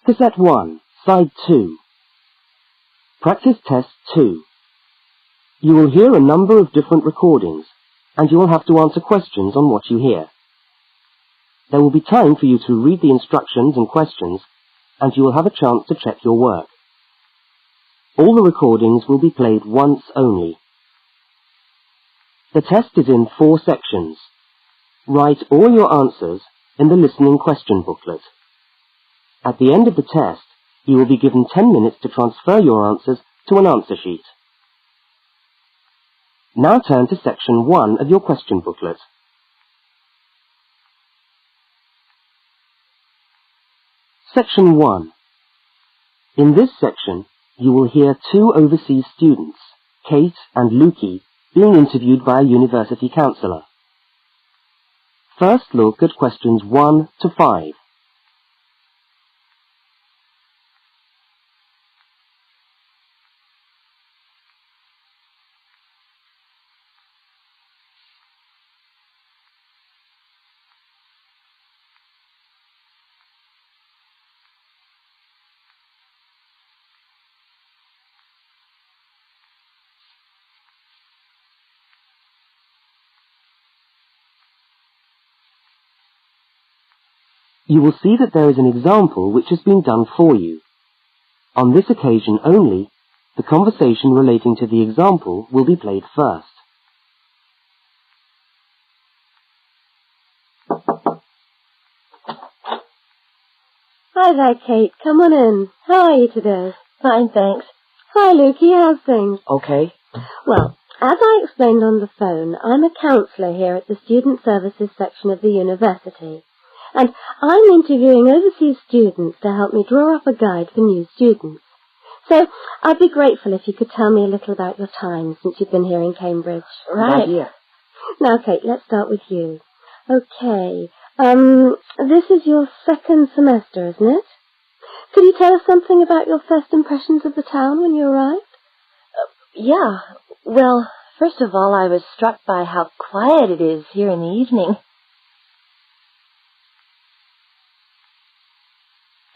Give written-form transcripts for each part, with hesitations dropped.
Cassette 1, Side 2. Practice Test 2. You will hear a number of different recordings, and you will have to answer questions on what you hear. There will be time for you to read the instructions and questions, and you will have a chance to check your work. All the recordings will be played once only. The test is in 4 sections. Write all your answers in the listening question booklet. At the end of the test, you will be given 10 minutes to transfer your answers to an answer sheet. Now turn to section 1 of your question booklet. Section 1. In this section, you will hear 2 overseas students, Kate and Lukey, being interviewed by a university counsellor. First look at questions 1 to 5. You will see that there is an example which has been done for you. On this occasion only, the conversation relating to the example will be played first. Hi there, Kate. Come on in. How are you today? Fine, thanks. Hi, Lukey. How's things? Okay. Well, as I explained on the phone, I'm a counsellor here at the Student Services section of the university. And I'm interviewing overseas students to help me draw up a guide for new students. So I'd be grateful if you could tell me a little about your time since you've been here in Cambridge. Right. Good idea. Now, Kate, let's start with you. Okay. This is your 2nd semester, isn't it? Could you tell us something about your first impressions of the town when you arrived? Yeah. Well, first of all, I was struck by how quiet it is here in the evening.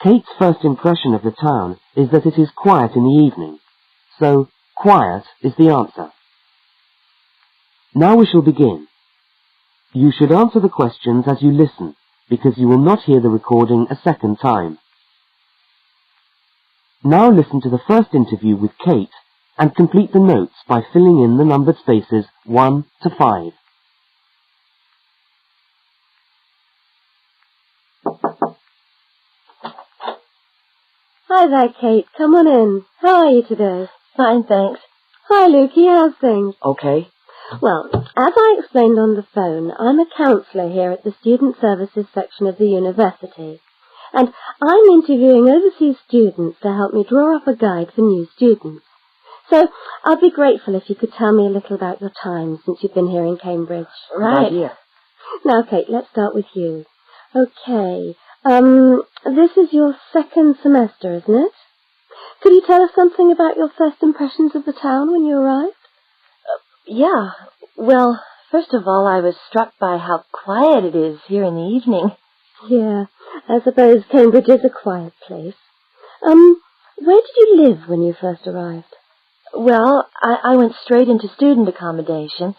Kate's first impression of the town is that it is quiet in the evening, so quiet is the answer. Now we shall begin. You should answer the questions as you listen, because you will not hear the recording a second time. Now listen to the first interview with Kate and complete the notes by filling in the numbered spaces 1 to 5. Hi there, Kate. Come on in. How are you today? Fine, thanks. Hi, Lukey. How's things? Okay. Well, as I explained on the phone, I'm a counsellor here at the Student Services section of the university. And I'm interviewing overseas students to help me draw up a guide for new students. So I'd be grateful if you could tell me a little about your time since you've been here in Cambridge. Right. Good idea. Now, Kate, let's start with you. Okay. This is your 2nd semester, isn't it? Could you tell us something about your first impressions of the town when you arrived? Yeah. Well, first of all, I was struck by how quiet it is here in the evening. Yeah, I suppose Cambridge is a quiet place. Where did you live when you first arrived? Well, I went straight into student accommodation.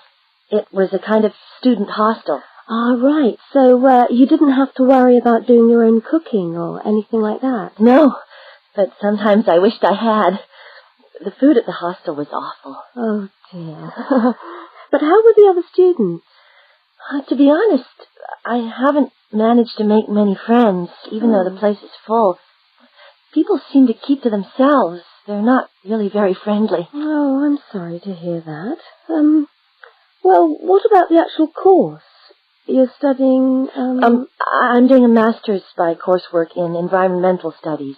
It was a kind of student hostel. Ah, right. So, you didn't have to worry about doing your own cooking or anything like that? No, but sometimes I wished I had. The food at the hostel was awful. Oh, dear. But how were the other students? To be honest, I haven't managed to make many friends, even though the place is full. People seem to keep to themselves. They're not really very friendly. Oh, I'm sorry to hear that. Well, what about the actual course? You're studying, I'm doing a master's by coursework in environmental studies.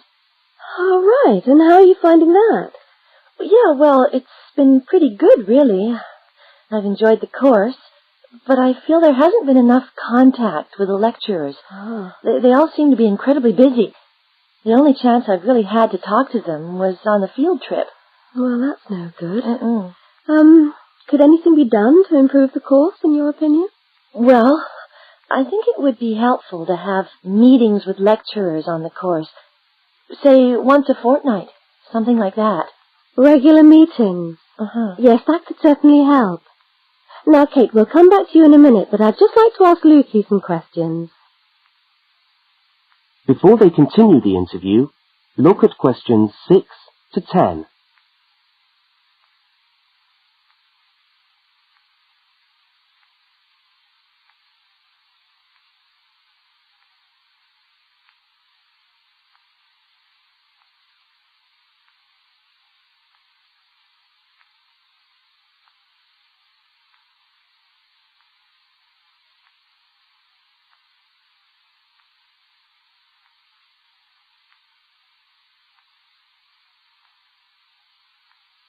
Oh, right. And how are you finding that? Yeah, well, it's been pretty good, really. I've enjoyed the course, but I feel there hasn't been enough contact with the lecturers. Oh. They all seem to be incredibly busy. The only chance I've really had to talk to them was on the field trip. Well, that's no good. Mm-mm. Could anything be done to improve the course, in your opinion? Well, I think it would be helpful to have meetings with lecturers on the course. Say once a fortnight, something like that. Regular meetings? Uh-huh. Yes, that could certainly help. Now, Kate, we'll come back to you in a minute, but I'd just like to ask Lukey some questions. Before they continue the interview, look at questions 6 to 10.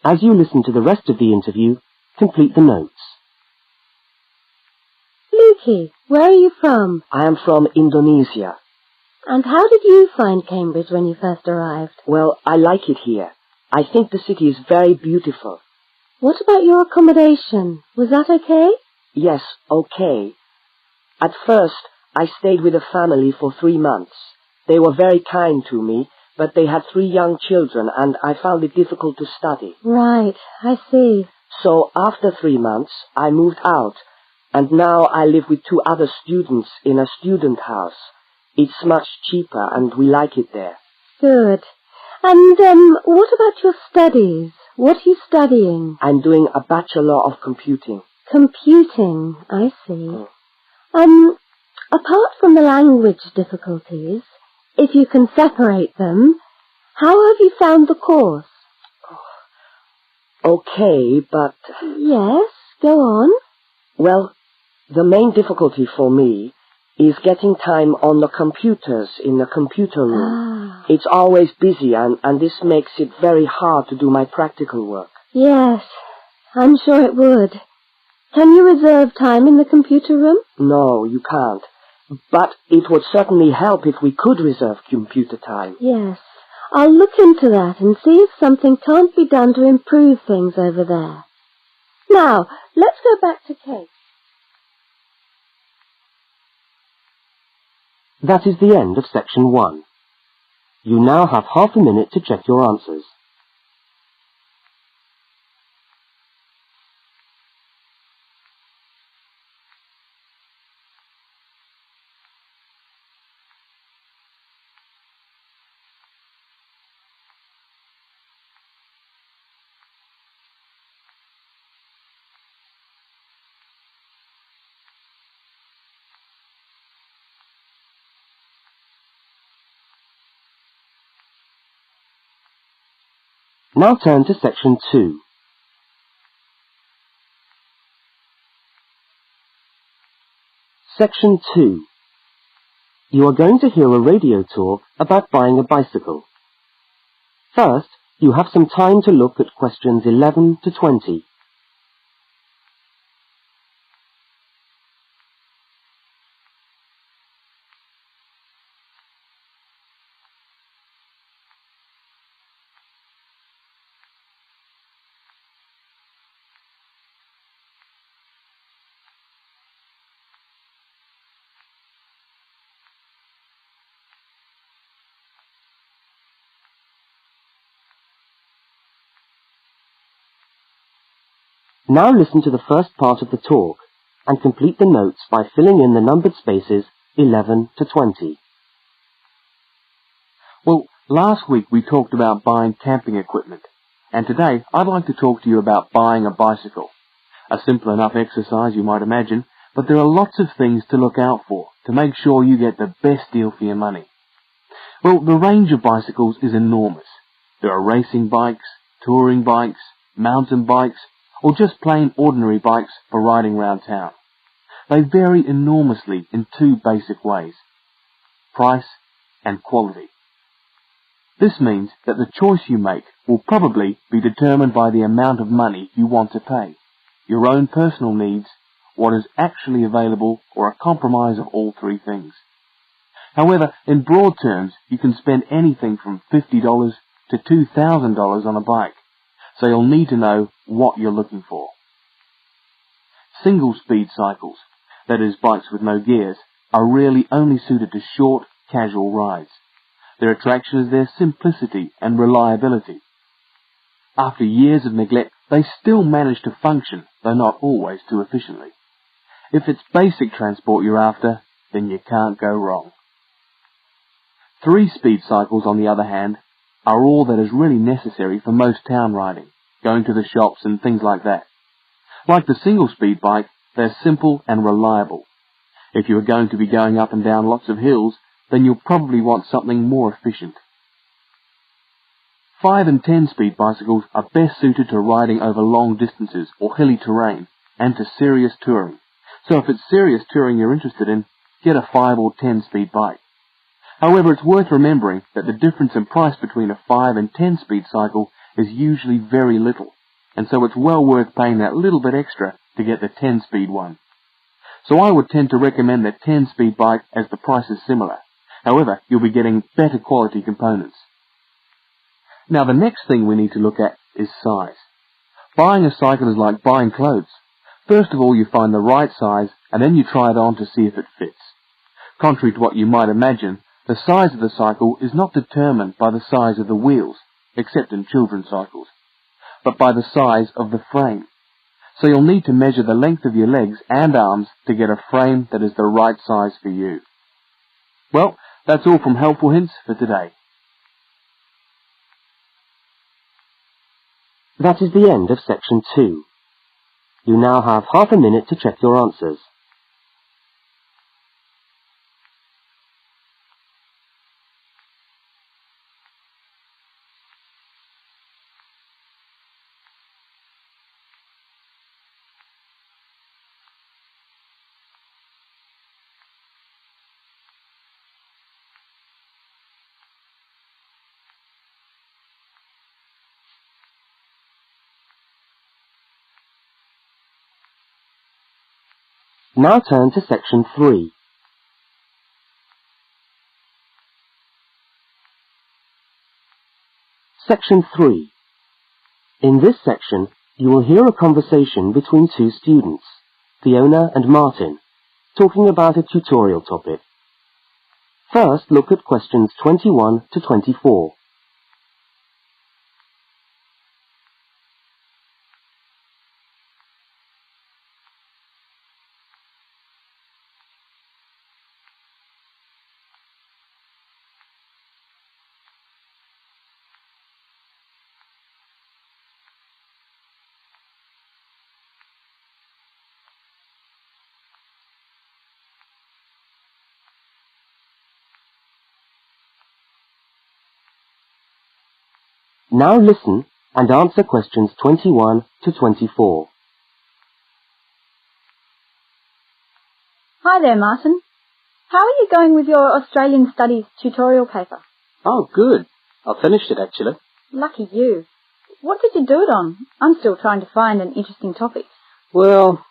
As you listen to the rest of the interview, complete the notes. Lukey, where are you from? I am from Indonesia. And how did you find Cambridge when you first arrived? Well, I like it here. I think the city is very beautiful. What about your accommodation? Was that okay? Yes, okay. At first, I stayed with a family for 3 months. They were very kind to me, but they had 3 young children and I found it difficult to study. Right, I see. So after 3 months, I moved out, and now I live with 2 other students in a student house. It's much cheaper and we like it there. Good. And, what about your studies? What are you studying? I'm doing a Bachelor of Computing. Computing, I see. Apart from the language difficulties, if you can separate them, how have you found the course? Okay, but... Yes, go on. Well, the main difficulty for me is getting time on the computers in the computer room. It's always busy and this makes it very hard to do my practical work. Yes, I'm sure it would. Can you reserve time in the computer room? No, you can't. But it would certainly help if we could reserve computer time. Yes, I'll look into that and see if something can't be done to improve things over there. Now, let's go back to Kate. That is the end of section 1. You now have half a minute to check your answers. Now turn to section 2. Section 2. You are going to hear a radio talk about buying a bicycle. First, you have some time to look at questions 11 to 20. Now listen to the first part of the talk and complete the notes by filling in the numbered spaces 11 to 20. Well, last week we talked about buying camping equipment, and today I'd like to talk to you about buying a bicycle. A simple enough exercise, you might imagine, but there are lots of things to look out for to make sure you get the best deal for your money. Well, the range of bicycles is enormous. There are racing bikes, touring bikes, mountain bikes, or just plain ordinary bikes for riding around town. They vary enormously in 2 basic ways: price and quality. This means that the choice you make will probably be determined by the amount of money you want to pay, your own personal needs, what is actually available, or a compromise of all 3 things. However, in broad terms, you can spend anything from $50 to $2,000 on a bike, so you'll need to know what you're looking for. Single-speed cycles. that is bikes with no gears, are really only suited to short, casual rides. Their attraction is their simplicity and reliability. After years of neglect, they still manage to function, though not always too efficiently. If it's basic transport you're after, then you can't go wrong. 3-speed cycles, on the other hand, are all that is really necessary for most town riding, going to the shops and things like that. Like the single-speed bike, they're simple and reliable. If you are going to be going up and down lots of hills, then you'll probably want something more efficient. 5 and 10-speed bicycles are best suited to riding over long distances or hilly terrain and to serious touring. So if it's serious touring you're interested in, get a 5 or 10-speed bike. However, it's worth remembering that the difference in price between a 5 and 10-speed cycle is usually very little, and so it's well worth paying that little bit extra to get the 10-speed one. So I would tend to recommend the 10-speed bike as the price is similar. However, you'll be getting better quality components. Now the next thing we need to look at is size. Buying a cycle is like buying clothes. First of all, you find the right size, and then you try it on to see if it fits. Contrary to what you might imagine, the size of the cycle is not determined by the size of the wheels, except in children's cycles, but by the size of the frame. So you'll need to measure the length of your legs and arms to get a frame that is the right size for you. Well, that's all from Helpful Hints for today. That is the end of section 2. You now have half a minute to check your answers. Now turn to section 3. Section 3. In this section, you will hear a conversation between two students, Fiona and Martin, talking about a tutorial topic. First, look at questions 21 to 24. Now listen and answer questions 21 to 24. Hi there, Martin. How are you going with your Australian Studies tutorial paper? Oh, good. I finished it, actually. Lucky you. What did you do it on? I'm still trying to find an interesting topic. Well,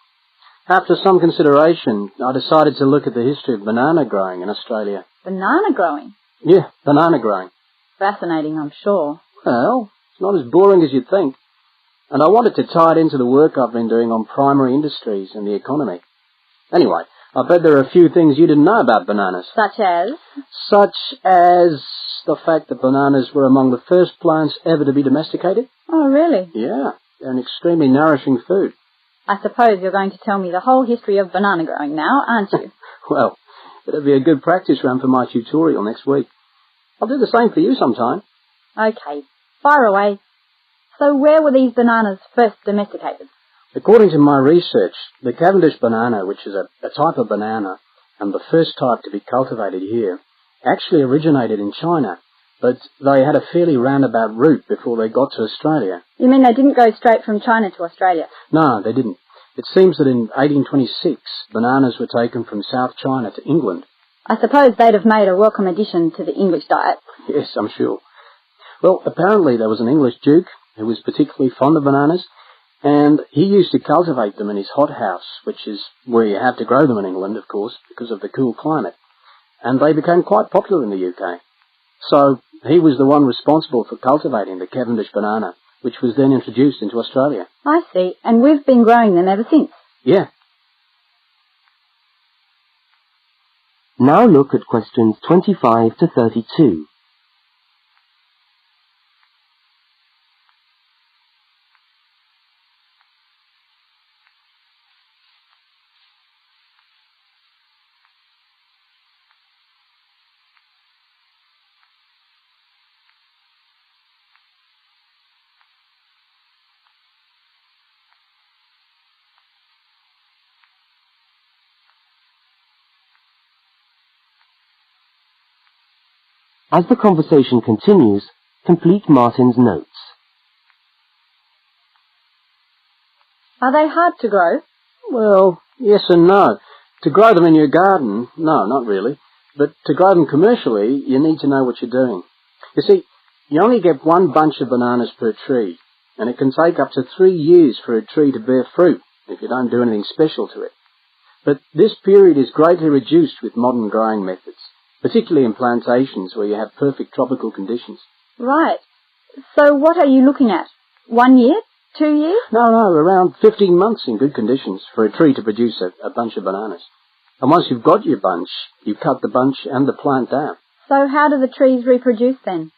after some consideration, I decided to look at the history of banana growing in Australia. Banana growing? Yeah, banana growing. Fascinating, I'm sure. Well, it's not as boring as you'd think. And I wanted to tie it into the work I've been doing on primary industries and the economy. Anyway, I bet there are a few things you didn't know about bananas. Such as? Such as the fact that bananas were among the first plants ever to be domesticated. Oh, really? Yeah, they're an extremely nourishing food. I suppose you're going to tell me the whole history of banana growing now, aren't you? Well, it'll be a good practice run for my tutorial next week. I'll do the same for you sometime. Okay, fire away. So where were these bananas first domesticated? According to my research, the Cavendish banana, which is a type of banana, and the first type to be cultivated here, actually originated in China, but they had a fairly roundabout route before they got to Australia. You mean they didn't go straight from China to Australia? No, they didn't. It seems that in 1826, bananas were taken from South China to England. I suppose they'd have made a welcome addition to the English diet. Yes, I'm sure. Well, apparently there was an English duke who was particularly fond of bananas, and he used to cultivate them in his hothouse, which is where you have to grow them in England, of course, because of the cool climate. And they became quite popular in the UK. So he was the one responsible for cultivating the Cavendish banana, which was then introduced into Australia. I see, and we've been growing them ever since. Yeah. Now look at questions 25 to 32. As the conversation continues, complete Martin's notes. Are they hard to grow? Well, yes and no. To grow them in your garden, no, not really. But to grow them commercially, you need to know what you're doing. You see, you only get one bunch of bananas per tree, and it can take up to 3 years for a tree to bear fruit if you don't do anything special to it. But this period is greatly reduced with modern growing methods, particularly in plantations where you have perfect tropical conditions. Right. So what are you looking at? 1 year? 2 years? No, around 15 months in good conditions for a tree to produce a bunch of bananas. And once you've got your bunch, you cut the bunch and the plant down. So how do the trees reproduce then?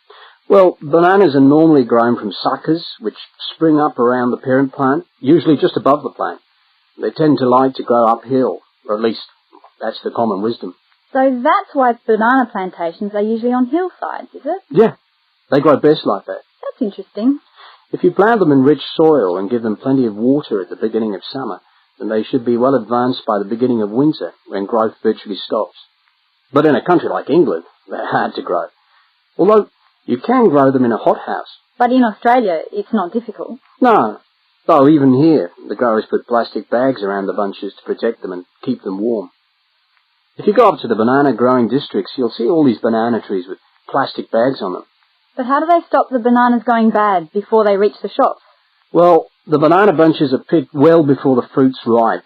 Well, bananas are normally grown from suckers, which spring up around the parent plant, usually just above the plant. They tend to like to grow uphill, or at least that's the common wisdom. So that's why banana plantations are usually on hillsides, is it? Yeah, they grow best like that. That's interesting. If you plant them in rich soil and give them plenty of water at the beginning of summer, then they should be well advanced by the beginning of winter, when growth virtually stops. But in a country like England, they're hard to grow. Although you can grow them in a hothouse. But in Australia, it's not difficult. No, though even here, the growers put plastic bags around the bunches to protect them and keep them warm. If you go up to the banana growing districts, you'll see all these banana trees with plastic bags on them. But how do they stop the bananas going bad before they reach the shops? Well, the banana bunches are picked well before the fruit's ripe.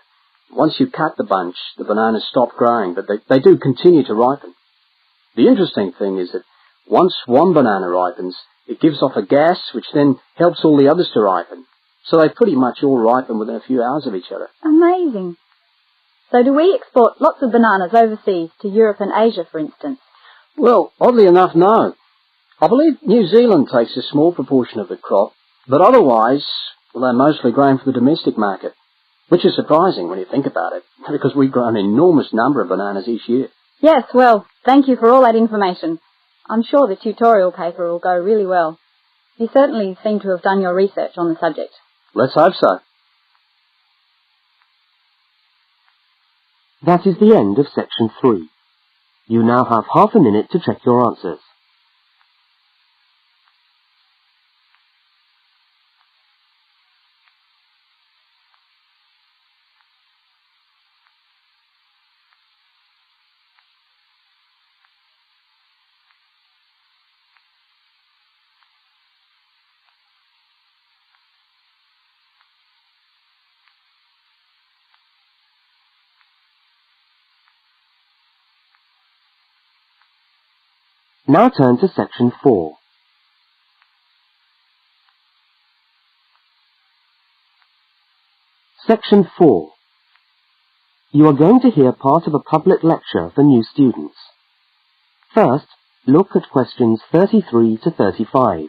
Once you cut the bunch, the bananas stop growing, but they do continue to ripen. The interesting thing is that once one banana ripens, it gives off a gas which then helps all the others to ripen. So they pretty much all ripen within a few hours of each other. Amazing. So do we export lots of bananas overseas to Europe and Asia, for instance? Well, oddly enough, no. I believe New Zealand takes a small proportion of the crop, but otherwise, well, they're mostly grown for the domestic market, which is surprising when you think about it, because we grow an enormous number of bananas each year. Yes, well, thank you for all that information. I'm sure the tutorial paper will go really well. You certainly seem to have done your research on the subject. Let's hope so. That is the end of section 3. You now have half a minute to check your answers. Now turn to section 4. Section 4. You are going to hear part of a public lecture for new students. First, look at questions 33 to 35.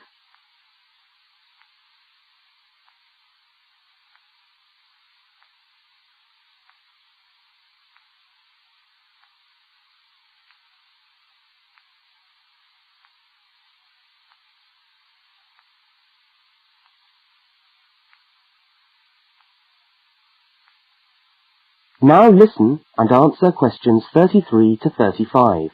Now listen and answer questions 33 to 35.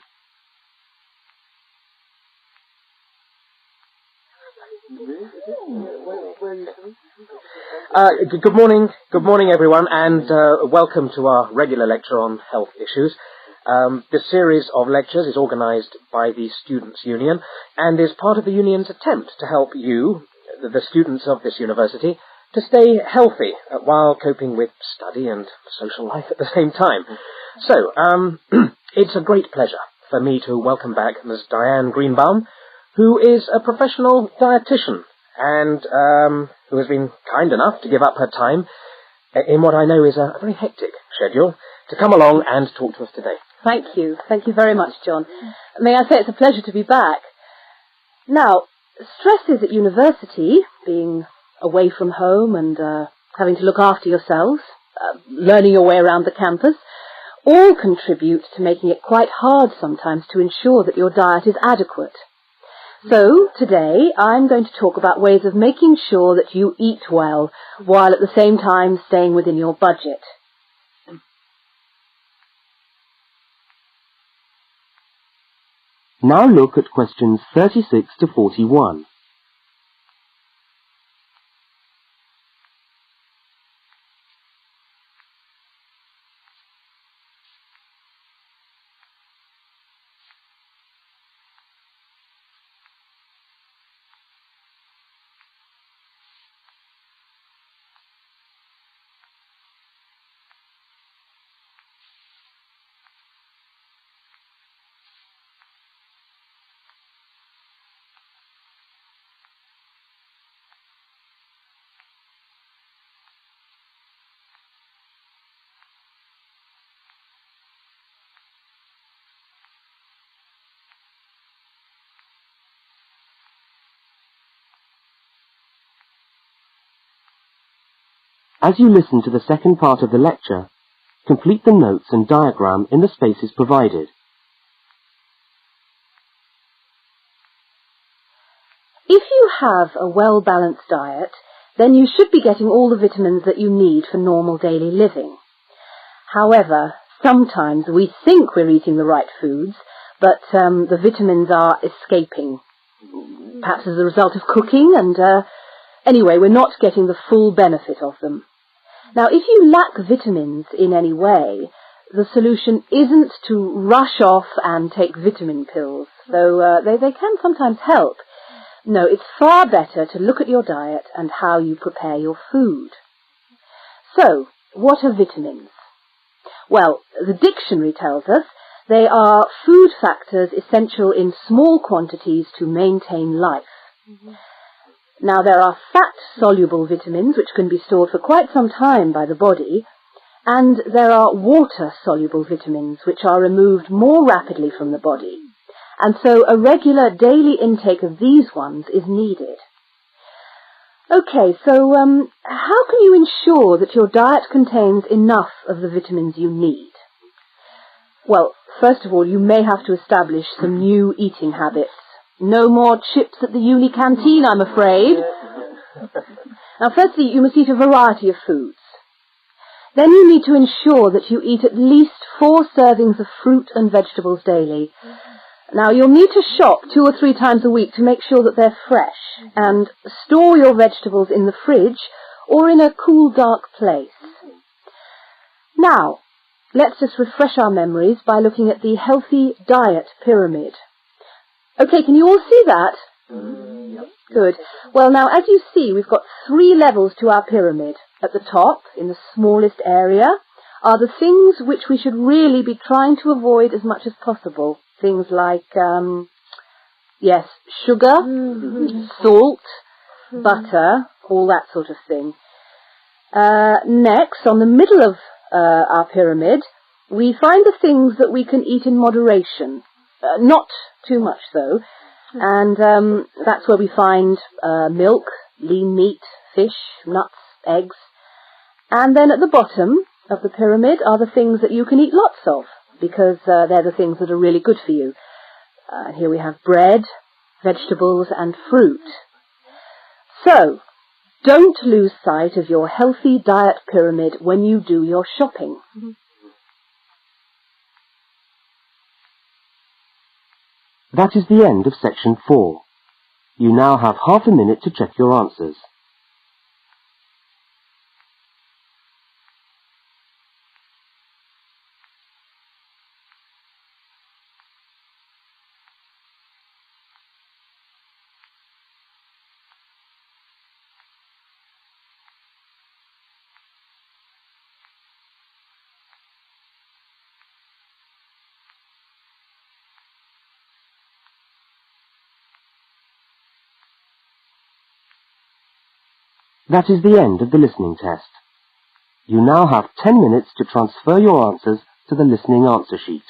Good morning everyone, and welcome to our regular lecture on health issues. This series of lectures is organised by the Students' Union and is part of the Union's attempt to help you, the students of this university, to stay healthy while coping with study and social life at the same time. So, it's a great pleasure for me to welcome back Ms. Diane Greenbaum, who is a professional dietitian and who has been kind enough to give up her time in what I know is a very hectic schedule to come along and talk to us today. Thank you. Thank you very much, John. May I say it's a pleasure to be back. Now, stresses at university, being away from home and having to look after yourselves, learning your way around the campus, all contribute to making it quite hard sometimes to ensure that your diet is adequate. So, today, I'm going to talk about ways of making sure that you eat well, while at the same time staying within your budget. Now look at questions 36 to 41. As you listen to the second part of the lecture, complete the notes and diagram in the spaces provided. If you have a well-balanced diet, then you should be getting all the vitamins that you need for normal daily living. However, sometimes we think we're eating the right foods, but the vitamins are escaping, perhaps as a result of cooking, and anyway, we're not getting the full benefit of them. Now, if you lack vitamins in any way, the solution isn't to rush off and take vitamin pills, though they can sometimes help. No, it's far better to look at your diet and how you prepare your food. So, what are vitamins? Well, the dictionary tells us they are food factors essential in small quantities to maintain life. Now, there are fat-soluble vitamins, which can be stored for quite some time by the body, and there are water-soluble vitamins, which are removed more rapidly from the body. And so a regular daily intake of these ones is needed. Okay, so how can you ensure that your diet contains enough of the vitamins you need? Well, first of all, you may have to establish some new eating habits. No more chips at the uni canteen, I'm afraid. Now, firstly, you must eat a variety of foods. Then you need to ensure that you eat at least 4 servings of fruit and vegetables daily. Now, you'll need to shop 2 or 3 times a week to make sure that they're fresh, and store your vegetables in the fridge or in a cool, dark place. Now, let's just refresh our memories by looking at the healthy diet pyramid. Okay, can you all see that? Good. Well, now, as you see, we've got 3 levels to our pyramid. At the top, in the smallest area, are the things which we should really be trying to avoid as much as possible. Things like, yes, sugar, salt, butter, all that sort of thing. Next, on the middle of our pyramid, we find the things that we can eat in moderation. Not too much, though. And that's where we find milk, lean meat, fish, nuts, eggs. And then at the bottom of the pyramid are the things that you can eat lots of, because they're the things that are really good for you. Here we have bread, vegetables, and fruit. So, don't lose sight of your healthy diet pyramid when you do your shopping. That is the end of section 4. You now have half a minute to check your answers. That is the end of the listening test. You now have 10 minutes to transfer your answers to the listening answer sheet.